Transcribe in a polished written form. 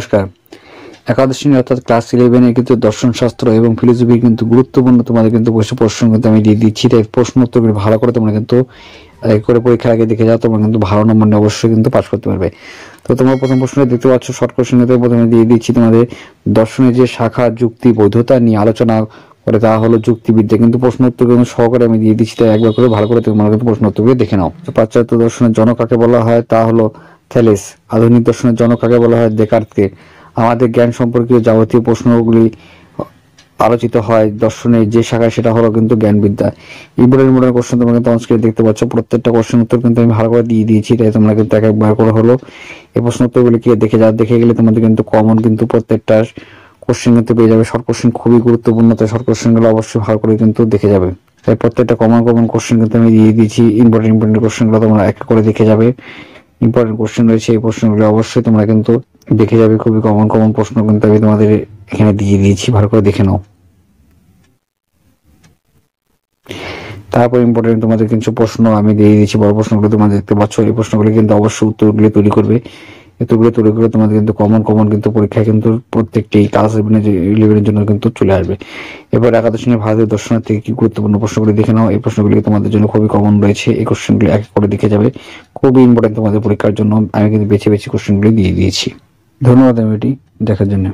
নমস্কার। একাদশ শ্রেণী অর্থাৎ ক্লাস 11 কিন্তু দর্শন শাস্ত্র এবং ফিলোসফি কিন্তু গুরুত্বপূর্ণ তোমাদের কিন্তু প্রশ্ন কিন্তু আমি দিয়ে দিচ্ছি। তাই প্রশ্ন উত্তর ভালো করে তোমরা কিন্তু করে পরীক্ষার আগে দেখে যাও, তোমরা কিন্তু ভালো নম্বর নিয়ে অবশ্যই কিন্তু পাস করতে পারবে। তো তোমরা প্রথম প্রশ্নটা দেখতে পাচ্ছ, শর্ট কোশ্চেনে প্রথমে দিয়ে দিচ্ছি তোমাদের দর্শনের যে শাখা যুক্তি বৈধতা নিয়ে আলোচনা করে, তা হলো যুক্তিবিদ্যা। কিন্তু প্রশ্ন উত্তর কিন্তু সহকারে আমি দিয়ে দিচ্ছি, তাই একবার করে ভালো করে তোমরা কিন্তু প্রশ্ন উত্তরগুলো দেখে নাও। পাশ্চাত্য দর্শনের জনক কাকে বলা হয়, তা হলো থ্যালেস। আধুনিক দর্শনের জনক কাকে বলা হয়, দেকার্তকে। আমাদের জ্ঞান সম্পর্কীয় যাবতীয় প্রশ্নগুলি আলোচিত হয় দর্শনের যে শাখায়, সেটা হলো কিন্তু জ্ঞানবিদ্যা। ইম্পর্টেন্ট কোশ্চেন তোমরা কিন্তু অনস্ক্রিনে দেখতে পাচ্ছ, প্রত্যেকটা কোশ্চেন উত্তর কিন্তু আমি ভালো করে দিয়ে দিয়েছি, তাই তোমরা কিন্তু একবার করে হলো এই প্রশ্ন উত্তরগুলি কি দেখে গেলে তোমাদের কিন্তু কমন কিন্তু প্রত্যেকটা কোশ্চেন কিন্তু পেয়ে যাবে। শর্ট কোশ্চেন খুবই গুরুত্বপূর্ণ, তাই শর্ট কোশ্চেন গুলো অবশ্যই ভালো করে কিন্তু দেখে যাবে। তাই প্রত্যেকটা কমন কোশ্চেন কিন্তু আমি দিয়ে দিয়েছি। ইম্পর্টেন্ট কোশ্চেন গুলো তোমরা এক করে দেখে যাবে। ইম্পর্টেন্ট কোশ্চেন রয়েছে, এই প্রশ্নগুলো অবশ্যই তোমরা কিন্তু দেখে যাবে। খুবই কমন প্রশ্ন কিন্তু আমি তোমাদের এখানে দিয়ে দিয়েছি, ভালো করে দেখে নাও। তারপর ইম্পর্টেন্ট তোমাদের কিছু প্রশ্ন আমি দিয়ে দিয়েছি, বড় প্রশ্নগুলো তোমরা দেখতে পাচ্ছ। এই প্রশ্নগুলি কিন্তু অবশ্যই উত্তরগুলি তৈরি করবে। উত্তরগুলো তৈরি করে তোমাদের কিন্তু কমন কিন্তু পরীক্ষায় কিন্তু প্রত্যেকটি ক্লাস 11 জন্য কিন্তু চলে আসবে। এবার একাদশ শ্রেণীর ভারতীয় দর্শনের থেকে কি গুরুত্বপূর্ণ প্রশ্নগুলি দেখে নাও। এই প্রশ্নগুলি তোমাদের জন্য খুবই কমন রয়েছে, এই কোশ্চেনগুলি এক করে দেখে যাবে। খুবই ইম্পর্টেন্ট তোমাদের পরীক্ষার জন্য, আমি কিন্তু বেছে কোশ্চেনগুলি দিয়ে দিয়েছি। ধন্যবাদ এটি দেখার জন্য।